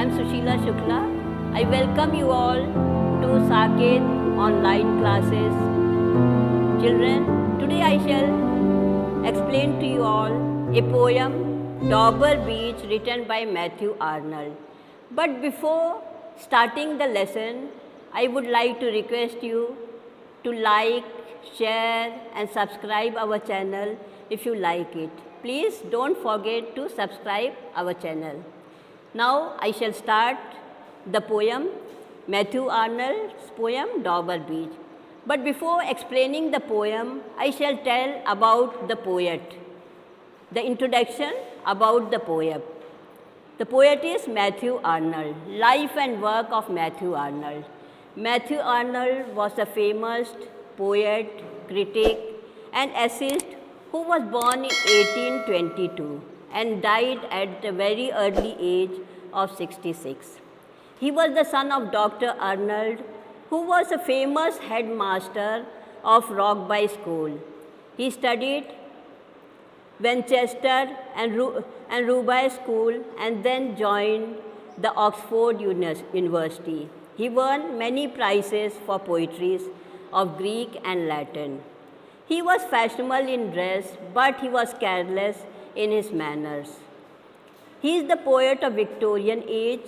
I am Sushila Shukla. I welcome you all to Saket online classes. Children, today I shall explain to you all a poem, Dauber Beach, written by Matthew Arnold. But before starting the lesson, I would like to request you to like, share and subscribe our channel if you like it. Please don't forget to subscribe our channel. Now I shall start the poem, Matthew Arnold's poem, Dauber Beach. But before explaining the poem, I shall tell about the poet. The introduction about the poet. The poet is Matthew Arnold. Life and work of Matthew Arnold. Matthew Arnold was a famous poet, critic and essayist who was born in 1822 and died at the very early age of 66. He was the son of Dr. Arnold, who was a famous headmaster of Rockby School. He studied Winchester and Ruby School and then joined the Oxford University. He won many prizes for poetry of Greek and Latin. He was fashionable in dress, but he was careless in his manners. He is the poet of Victorian age.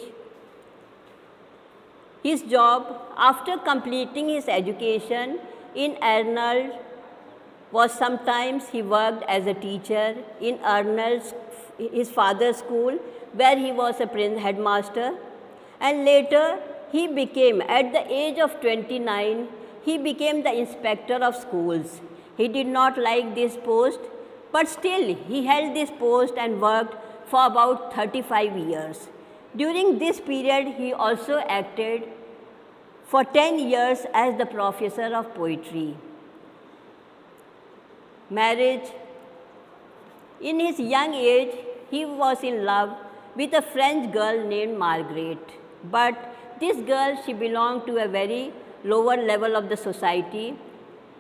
His job, after completing his education in Arnold, was sometimes he worked as a teacher in his father's school, where he was a headmaster. And later, he became, at the age of 29, he became the inspector of schools. He did not like this post, but still he held this post and worked for about 35 years. During this period, he also acted for 10 years as the professor of poetry. Marriage. In his young age, he was in love with a French girl named Margaret. But this girl, she belonged to a very lower level of the society.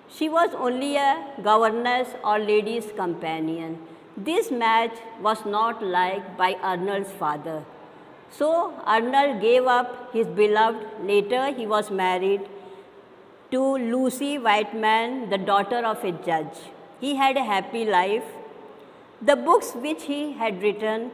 She was only a governess or lady's companion. This match was not liked by Arnold's father. So Arnold gave up his beloved. Later he was married to Lucy Whiteman, the daughter of a judge. He had a happy life. The books which he had written,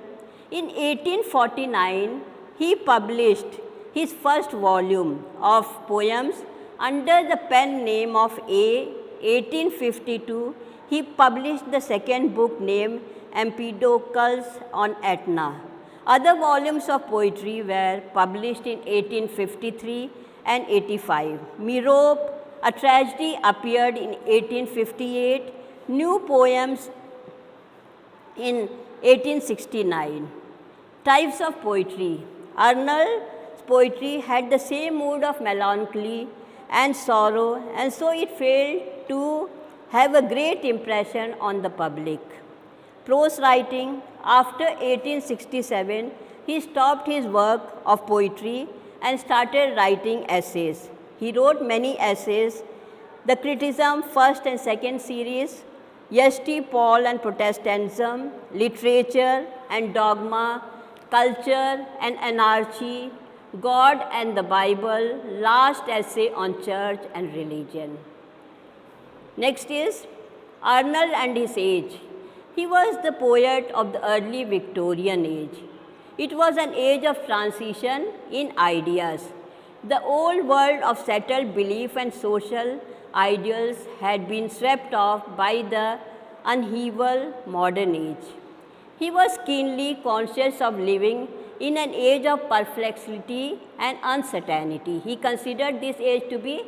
in 1849 he published his first volume of poems under the pen name of A. 1852, he published the second book named Empedocles on Etna. Other volumes of poetry were published in 1853 and 85. Merope, a tragedy, appeared in 1858. New poems in 1869. Types of poetry. Arnold's poetry had the same mood of melancholy and sorrow, and so it failed to have a great impression on the public. Prose writing. After 1867, he stopped his work of poetry and started writing essays. He wrote many essays. The Criticism, first and second series, Yesterday, Paul and Protestantism, Literature and Dogma, Culture and Anarchy, God and the Bible, last essay on church and religion. Next is Arnold and his age. He was the poet of the early Victorian age. It was an age of transition in ideas. The old world of settled belief and social ideals had been swept off by the upheaval modern age. He was keenly conscious of living in an age of perplexity and uncertainty. He considered this age to be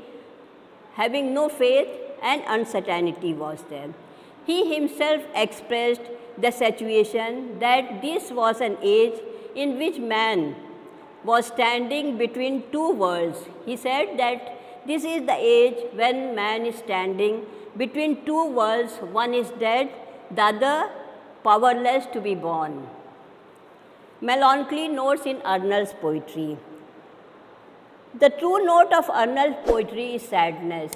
having no faith and uncertainty was there. He himself expressed the situation that this was an age in which man was standing between two worlds. He said that this is the age when man is standing between two worlds. One is dead, the other powerless to be born. Melancholy notes in Arnold's poetry. The true note of Arnold's poetry is sadness.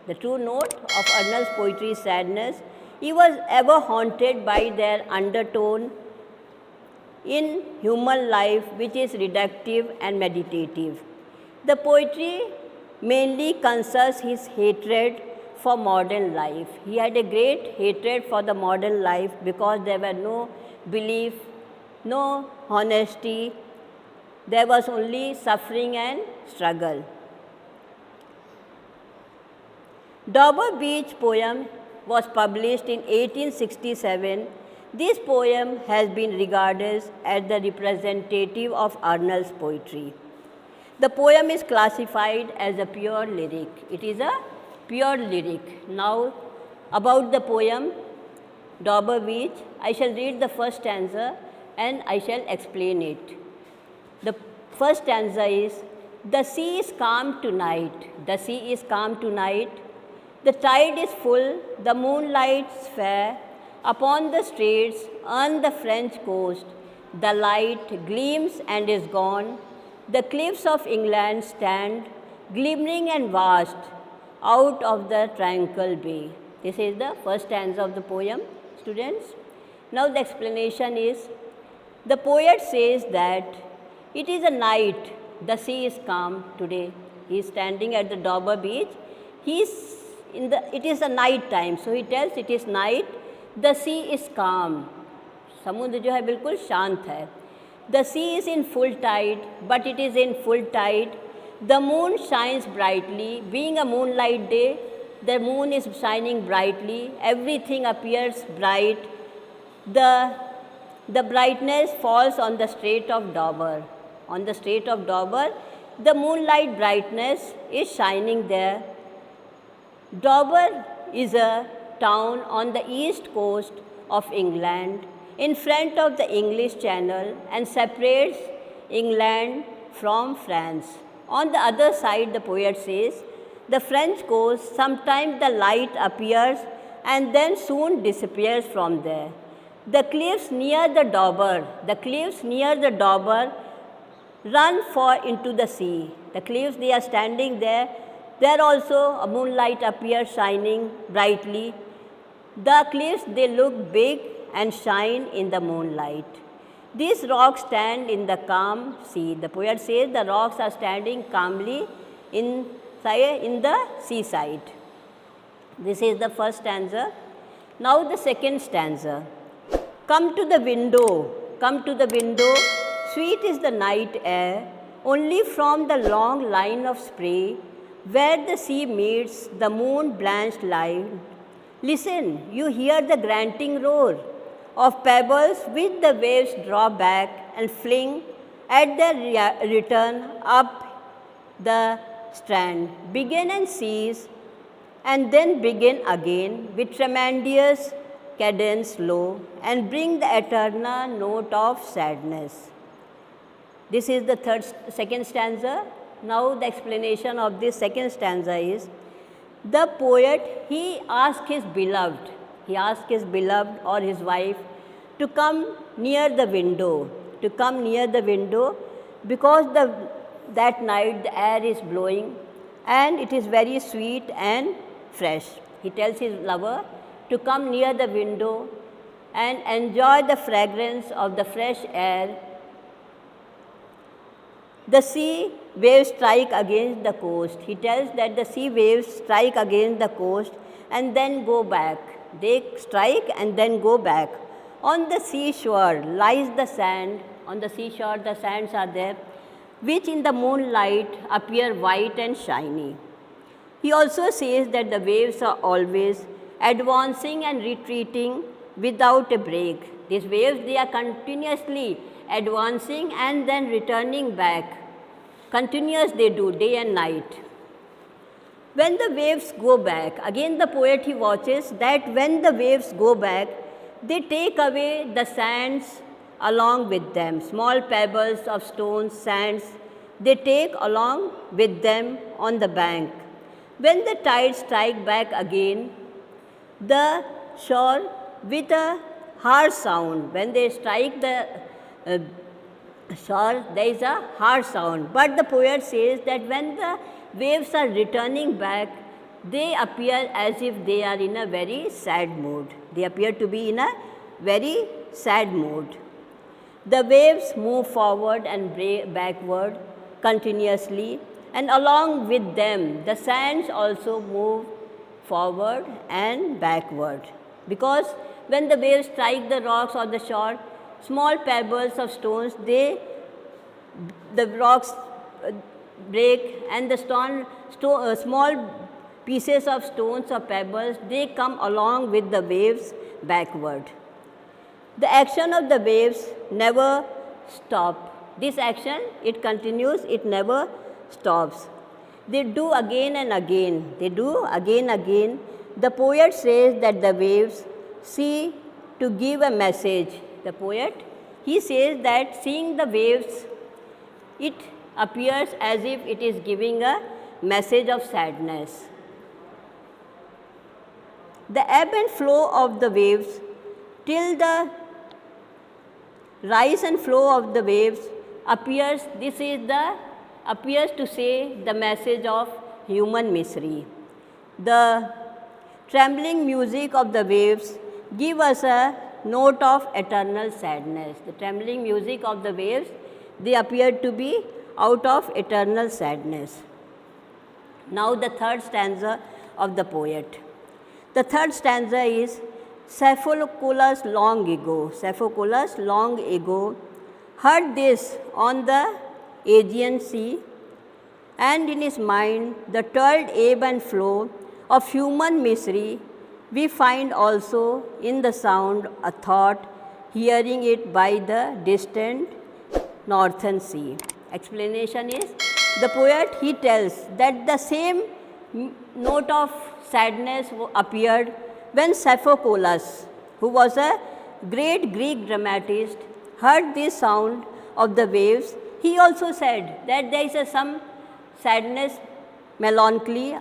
The true note of Arnold's poetry is sadness. He was ever haunted by their undertone in human life which is reductive and meditative. The poetry mainly concerns his hatred for modern life. He had a great hatred for the modern life because there were no belief, no honesty, there was only suffering and struggle. Dauber Beach poem was published in 1867. This poem has been regarded as the representative of Arnold's poetry. The poem is classified as a pure lyric. It is a pure lyric. Now, about the poem Dauber Beach, I shall read the first stanza and I shall explain it. The first stanza is, the sea is calm tonight, the sea is calm tonight, the tide is full, the moonlight's fair, upon the straits on the French coast, the light gleams and is gone, the cliffs of England stand, glimmering and vast, out of the tranquil bay. This is the first stanza of the poem, students. Now the explanation is, the poet says that it is a night, the sea is calm today. He is standing at the Dauber Beach. It is a night time, so he tells it is night, the sea is calm. समुद्र जो है बिल्कुल शांत है. The sea is in full tide, but it is in full tide. The moon shines brightly. Being a moonlight day, the moon is shining brightly. Everything appears bright. The brightness falls on the Strait of Dover. On the Strait of Dover, the moonlight brightness is shining there. Dover is a town on the east coast of England, in front of the English Channel, and separates England from France. On the other side, the poet says, the French coast, sometimes the light appears and then soon disappears from there. The cliffs near the Dauber, run far into the sea. The cliffs, they are standing there. There also a moonlight appears shining brightly. The cliffs, they look big and shine in the moonlight. These rocks stand in the calm sea. The poet says the rocks are standing calmly in the seaside. This is the first stanza. Now the second stanza. Come to the window, sweet is the night air, only from the long line of spray, where the sea meets the moon-blanched line. Listen, you hear the granting roar of pebbles which the waves draw back and fling at their return up the strand. Begin and cease, and then begin again with tremendous cadence low, and bring the eternal note of sadness. This is the second stanza. Now the explanation of this second stanza is, the poet, he asked his beloved or his wife to come near the window, because that night the air is blowing and it is very sweet and fresh. He tells his lover to come near the window and enjoy the fragrance of the fresh air. The sea waves strike against the coast. He tells that the sea waves strike against the coast and then go back. They strike and then go back. On the seashore lies the sand. On the seashore, the sands are there, which in the moonlight appear white and shiny. He also says that the waves are always advancing and retreating without a break. These waves, they are continuously advancing and then returning back. Continuous they do, day and night. When the waves go back, again the poet, he watches that when the waves go back, they take away the sands along with them. Small pebbles of stones, sands, they take along with them on the bank. When the tides strike back again, the shore with a harsh sound, when they strike the shore, there is a harsh sound. But the poet says that when the waves are returning back, they appear as if they are in a very sad mood. They appear to be in a very sad mood. The waves move forward and backward continuously, and along with them, the sands also move forward and backward. Because when the waves strike the rocks or the shore, small pebbles of stones, the rocks break, and the small pieces of stones or pebbles, they come along with the waves backward. The action of the waves never stop. This action, it continues, it never stops. They do again and again. They do again and again. The poet says that the waves see to give a message. The poet, he says that seeing the waves, it appears as if it is giving a message of sadness. The ebb and flow of the waves till the rise and flow of the waves appears to say the message of human misery. The trembling music of the waves give us a note of eternal sadness. The trembling music of the waves, they appear to be out of eternal sadness. Now the third stanza of the poet. The third stanza is Cephalocholus long ago. Cephalocholus long ago heard this on the Aegean Sea, and in his mind the turbid ebb and flow of human misery we find also in the sound a thought, hearing it by the distant northern sea. Explanation is, the poet, he tells that the same note of sadness appeared when Cephalocholus, who was a great Greek dramatist, heard this sound of the waves. He also said that there is some sadness, melancholy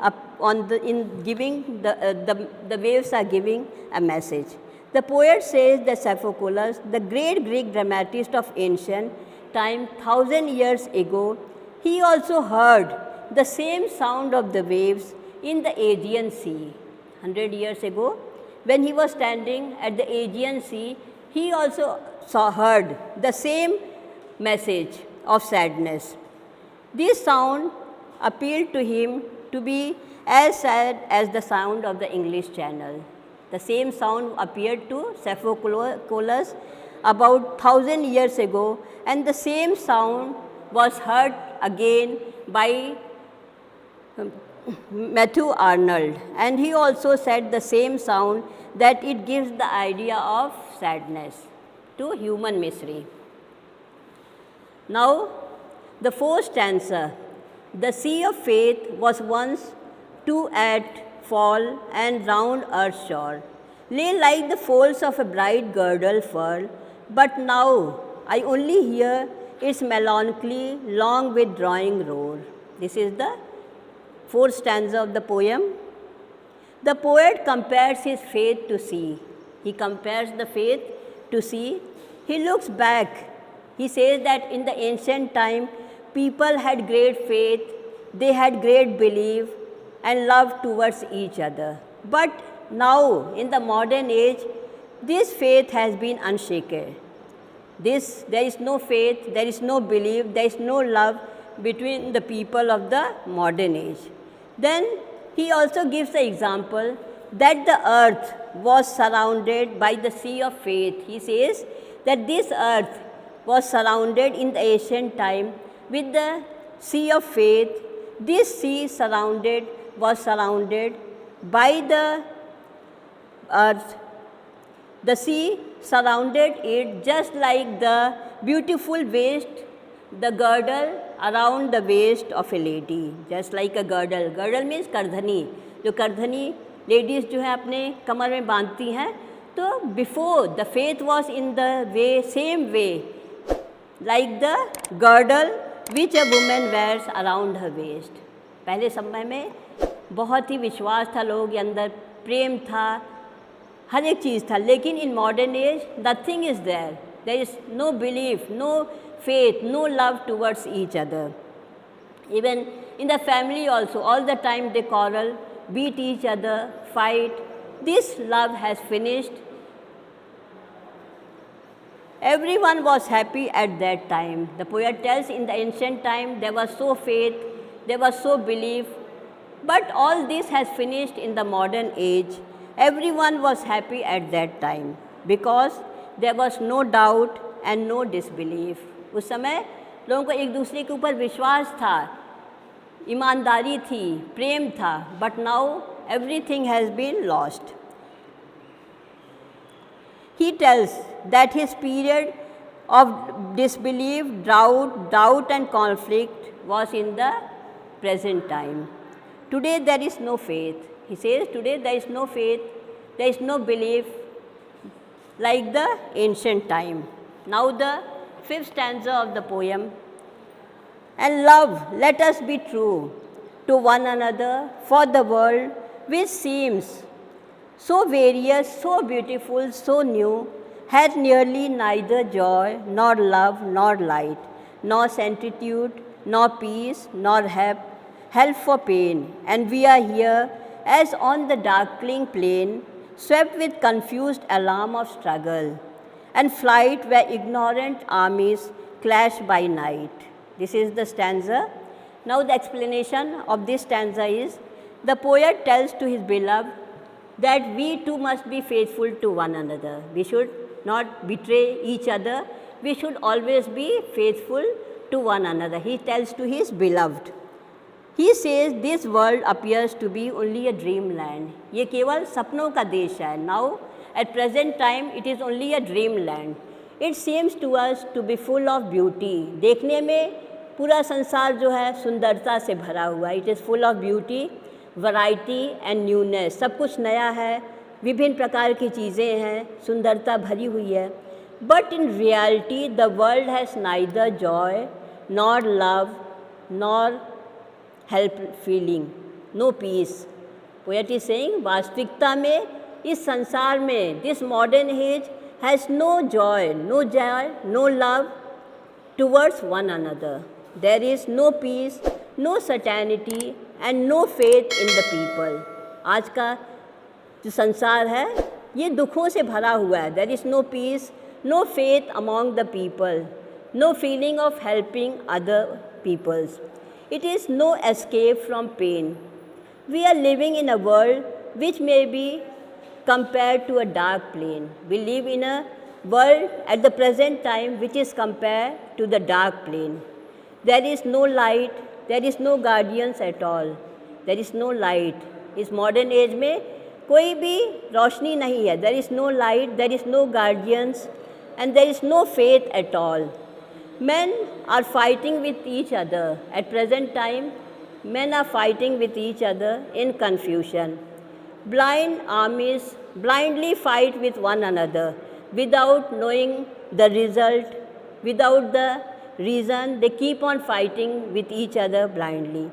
in giving the waves are giving a message. The poet says that Cephalocholus, the great Greek dramatist of ancient time, 1,000 years ago, he also heard the same sound of the waves in the Aegean Sea. 100 years ago, when he was standing at the Aegean Sea, he also heard the same message of sadness. This sound appealed to him to be as sad as the sound of the English Channel. The same sound appeared to Cephalocholus about 1,000 years ago, and the same sound was heard again by Matthew Arnold, and he also said the same sound, that it gives the idea of sadness to human misery. Now, the fourth stanza. The sea of faith was once to at fall and round earth's shore, lay like the folds of a bright girdle furl, but now I only hear its melancholy long withdrawing roar. This is the fourth stanza of the poem. The poet compares his faith to sea. He compares the faith to sea. He looks back. He says that in the ancient time, people had great faith, they had great belief and love towards each other. But now, in the modern age, this faith has been unshaken. There is no faith, there is no belief, there is no love between the people of the modern age. Then he also gives the example that the earth was surrounded by the sea of faith. He says that this earth was surrounded in the ancient time with the sea of faith. This sea was surrounded by the earth. The sea surrounded it just like the beautiful waist, the girdle around the waist of a lady, just like a girdle. Girdle means kardhani. जो kardhani ladies जो है अपने कमर में बांधती हैं, तो before the faith was in the way, same way, like the girdle which a woman wears around her waist. पहले समय में बहुत ही विश्वास था लोगों के अंदर, प्रेम था, हर एक चीज़ था. लेकिन in modern age nothing is there. There is no belief, no faith, no love towards each other. Even in the family also, all the time they quarrel, beat each other, fight. This love has finished. Everyone was happy at that time. The poet tells in the ancient time there was so faith, there was so belief, but all this has finished in the modern age. Everyone was happy at that time because there was no doubt and no disbelief. उस समय लोगों को एक दूसरे के ऊपर विश्वास था, ईमानदारी थी, प्रेम था, but now everything has been lost. He tells that his period of disbelief, doubt and conflict was in the present time. Today there is no faith. He says today there is no faith, there is no belief like the ancient time. Now the fifth stanza of the poem. And love, let us be true to one another, for the world which seems so various, so beautiful, so new, has nearly neither joy, nor love, nor light, nor sanctitude, nor peace, nor help for pain. And we are here as on the darkling plain, swept with confused alarm of struggle and flight where ignorant armies clash by night. This is the stanza. Now the explanation of this stanza is, the poet tells to his beloved that we too must be faithful to one another. We should not betray each other. We should always be faithful to one another. He tells to his beloved. He says this world appears to be only a dreamland. ये केवल सपनों का देश है. Now at present time it is only a dreamland. It seems to us to be full of beauty. देखने में पूरा संसार जो है सुंदरता से भरा हुआ है. It is full of beauty, variety and newness. सब कुछ नया है, विभिन्न प्रकार की चीज़ें हैं, सुंदरता भरी हुई है. But in reality the world has neither joy nor love nor help feeling, no peace. Poet is saying वास्तविकता में इस संसार में this modern age has no joy, no love towards one another. There is no peace, no certainty and no faith in the people. आज का जो संसार है ये दुखों से भरा हुआ है. There is no peace, no faith among the people, no feeling of helping other peoples. It is no escape from pain. We are living in a world which may be compared to a dark plain. We live in a world at the present time which is compared to the dark plain. There is no light, there is no guardians at all. There is no light. इस modern age में कोई भी रोशनी नहीं है. There is no light, there is no guardians and there is no faith at all. Men are fighting with each other. At present time, men are fighting with each other in confusion. Blind armies blindly fight with one another without knowing the result, without the reason. They keep on fighting with each other blindly.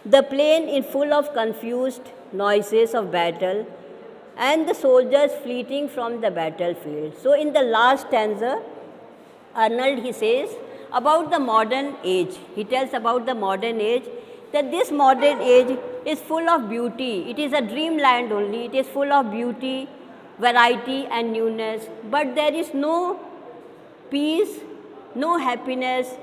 The plain is full of confused noises of battle and the soldiers fleeting from the battlefield. So in the last stanza, Arnold, he says about the modern age. He tells about the modern age, that this modern age is full of beauty. It is a dreamland only. It is full of beauty, variety and newness. But there is no peace, no happiness,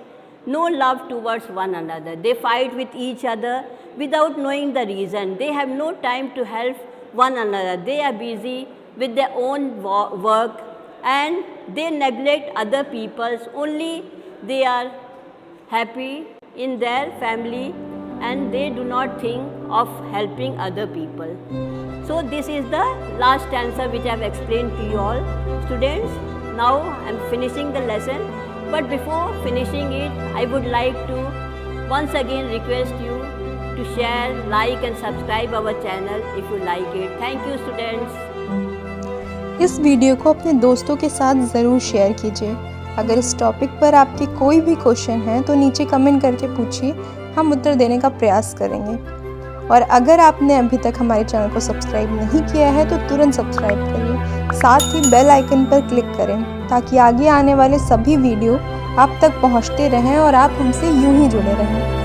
no love towards one another. They fight with each other without knowing the reason. They have no time to help one another. They are busy with their own work and they neglect other people's. Only they are happy in their family and they do not think of helping other people. So this is the last stanza which I have explained to you all. Students, now I am finishing the lesson, but before finishing it, I would like to once again request you to share, like and subscribe our channel if you like it. Thank you students. इस video को अपने दोस्तों के साथ ज़रूर share कीजिए. अगर इस टॉपिक पर आपके कोई भी क्वेश्चन हैं तो नीचे कमेंट करके पूछिए, हम उत्तर देने का प्रयास करेंगे. और अगर आपने अभी तक हमारे चैनल को सब्सक्राइब नहीं किया है तो तुरंत सब्सक्राइब करिए. साथ ही बेल आइकन पर क्लिक करें ताकि आगे आने वाले सभी वीडियो आप तक पहुंचते रहें और आप हमसे यूं ही जुड़े रहें.